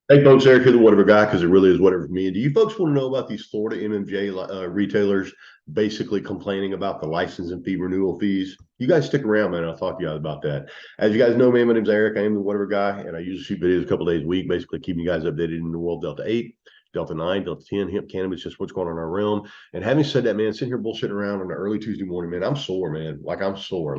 Hey folks, Eric here, the whatever guy, because it really is whatever for me. And do you folks want to know about these Florida MMJ retailers basically complaining about the license and fee renewal fees? You guys stick around, man. I'll talk to you guys about that. As you guys know, man, my name's Eric. I am the whatever guy, and I usually shoot videos a couple days a week, basically keeping you guys updated in the world Delta 8, Delta 9, Delta 10, hemp, cannabis, just what's going on in our realm. And having said that, man, sitting here bullshitting around on an early Tuesday morning, man, I'm sore, man. Like I'm sore.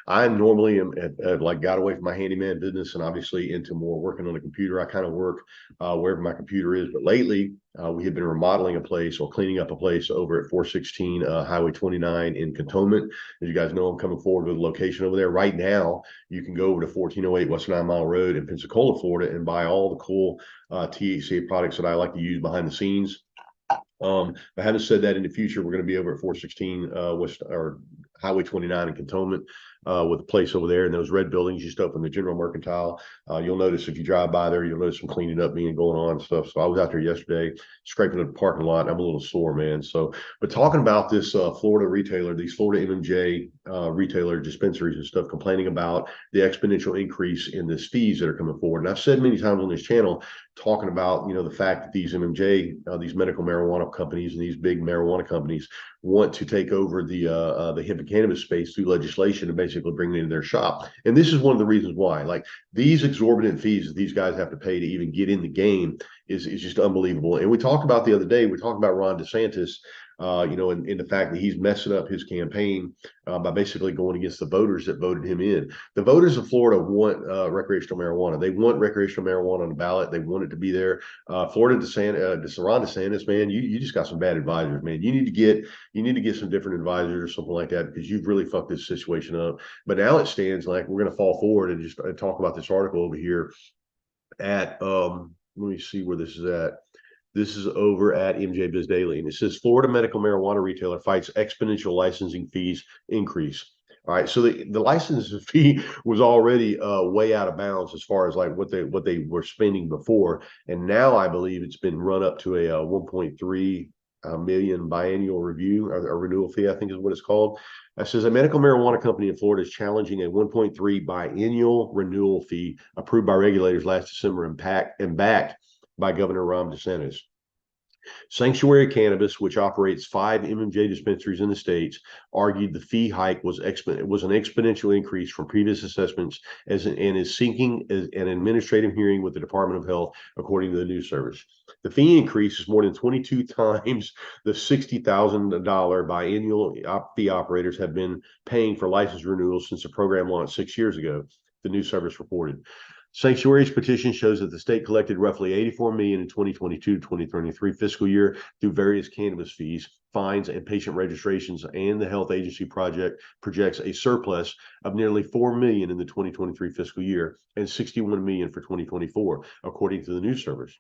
I normally am like got away from my handyman business and obviously into more working on the computer. I kind of work wherever my computer is. But lately, we have been remodeling a place or cleaning up a place over at 416 Highway 29 in Cantonment. As you guys know, I'm coming forward with a location over there. Right now, you can go over to 1408 West 9 Mile Road in Pensacola, Florida, and buy all the cool THCA products that I like to use behind the scenes. I haven't said that in the future. We're going to be over at 416 West or Highway 29 in Cantonment with a place over there. And those red buildings just opened the General Mercantile. You'll notice if you drive by there, you'll notice some cleaning up being going on and stuff. So I was out there yesterday scraping the parking lot. I'm a little sore, man. So, but talking about this Florida retailer, these Florida MMJ retailer dispensaries and stuff, complaining about the exponential increase in the fees that are coming forward. And I've said many times on this channel, talking about the fact that these MMJ, these medical marijuana companies and these big marijuana companies want to take over the hemp and cannabis space through legislation and basically bring it into their shop. And this is one of the reasons why, like these exorbitant fees that these guys have to pay to even get in the game is just unbelievable. And we talked about the other day, we talked about Ron DeSantis, in the fact that he's messing up his campaign by basically going against the voters that voted him in. The voters of Florida want recreational marijuana. They want recreational marijuana on the ballot. They want it to be there. Florida Ron DeSantis, man, you just got some bad advisors, man. You need to get some different advisors or something like that because you've really fucked this situation up. But now it stands like we're going to fall forward and just talk about this article over here at let me see where this is at. This is over at MJ Biz Daily, and it says Florida medical marijuana retailer fights exponential licensing fees increase. All right, so the licensing fee was already way out of bounds as far as like what they were spending before, and now I believe it's been run up to a 1.3 million biannual review or a renewal fee, I think is what it's called. It says a medical marijuana company in Florida is challenging a 1.3 biennial renewal fee approved by regulators last December and backed by Governor Ron DeSantis. Sanctuary Cannabis, which operates 5 MMJ dispensaries in the states, argued the fee hike was an exponential increase from previous assessments and is seeking an administrative hearing with the Department of Health, according to the news service. The fee increase is more than 22 times the $60,000 biennial fee operators have been paying for license renewals since the program launched 6 years ago, the news service reported. Sanctuary's petition shows that the state collected roughly $84 million in 2022-2023 fiscal year through various cannabis fees, fines, and patient registrations, and the health agency projects a surplus of nearly $4 million in the 2023 fiscal year and $61 million for 2024, according to the news service.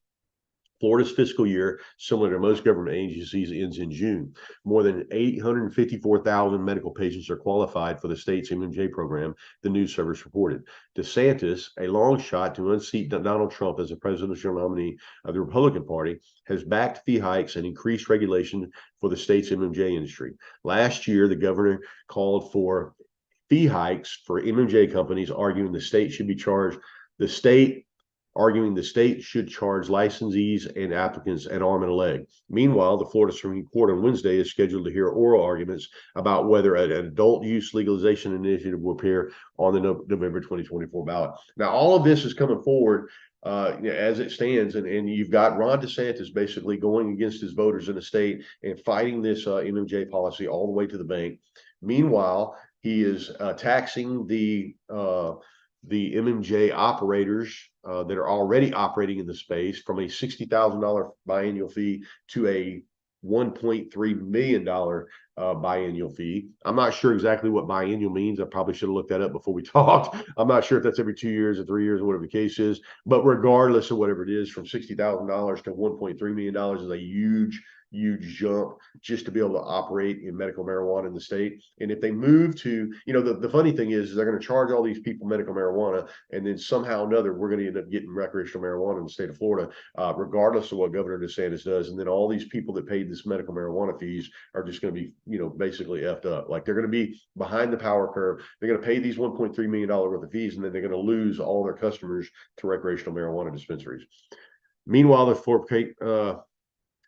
Florida's fiscal year, similar to most government agencies, ends in June. More than 854,000 medical patients are qualified for the state's MMJ program, the news service reported. DeSantis, a long shot to unseat Donald Trump as the presidential nominee of the Republican Party, has backed fee hikes and increased regulation for the state's MMJ industry. Last year, the governor called for fee hikes for MMJ companies, arguing the state should charge licensees and applicants an arm and a leg. Meanwhile, the Florida Supreme Court on Wednesday is scheduled to hear oral arguments about whether an adult use legalization initiative will appear on the November 2024 ballot. Now, all of this is coming forward as it stands, and you've got Ron DeSantis basically going against his voters in the state and fighting this MMJ policy all the way to the bank. Meanwhile, he is taxing the MMJ operators that are already operating in the space from a $60,000 biannual fee to a $1.3 million biannual fee. I'm not sure exactly what biannual means. I probably should have looked that up before we talked. I'm not sure if that's every 2 years or 3 years or whatever the case is. But regardless of whatever it is, from $60,000 to $1.3 million is a huge jump just to be able to operate in medical marijuana in the state. And if they move to, the funny thing is they're going to charge all these people medical marijuana, and then somehow or another, we're going to end up getting recreational marijuana in the state of Florida, regardless of what Governor DeSantis does. And then all these people that paid this medical marijuana fees are just going to be, basically effed up. Like they're going to be behind the power curve. They're going to pay these $1.3 million worth of fees, and then they're going to lose all their customers to recreational marijuana dispensaries. Meanwhile, the Florida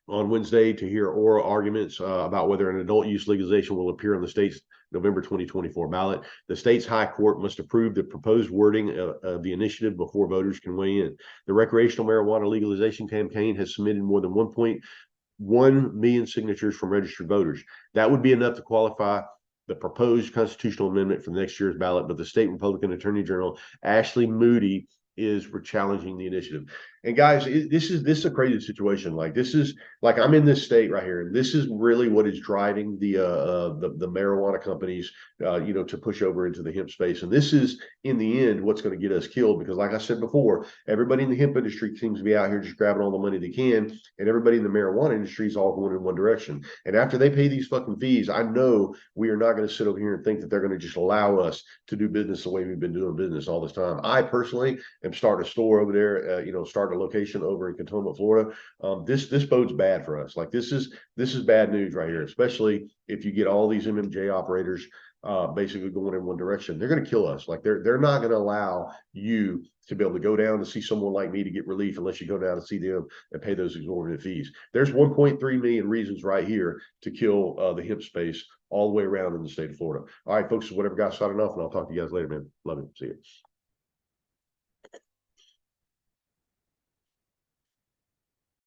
on Wednesday to hear oral arguments about whether an adult use legalization will appear on the state's November 2024 ballot. The state's high court must approve the proposed wording of the initiative before voters can weigh in. The recreational marijuana legalization campaign has submitted more than 1.1 million signatures from registered voters. That would be enough to qualify the proposed constitutional amendment for next year's ballot, but the state Republican Attorney General Ashley Moody is challenging the initiative. And guys, this is a crazy situation. Like, this is like, I'm in this state right here, and this is really what is driving the marijuana companies, to push over into the hemp space. And this is, in the end, what's going to get us killed, because, like I said before, everybody in the hemp industry seems to be out here just grabbing all the money they can, and everybody in the marijuana industry is all going in one direction. And after they pay these fucking fees, I know we are not going to sit over here and think that they're going to just allow us to do business the way we've been doing business all this time. I personally am starting a store over there, starting a location over in Cantonment, Florida. This bodes bad for us. Like, this is bad news right here, especially if you get all these MMJ operators basically going in one direction. They're going to kill us. Like, they're not going to allow you to be able to go down to see someone like me to get relief unless you go down and see them and pay those exorbitant fees. There's 1.3 million reasons right here to kill the hemp space all the way around in the state of Florida. All right, folks, whatever guy signing off, and I'll talk to you guys later, man. Love it. See you.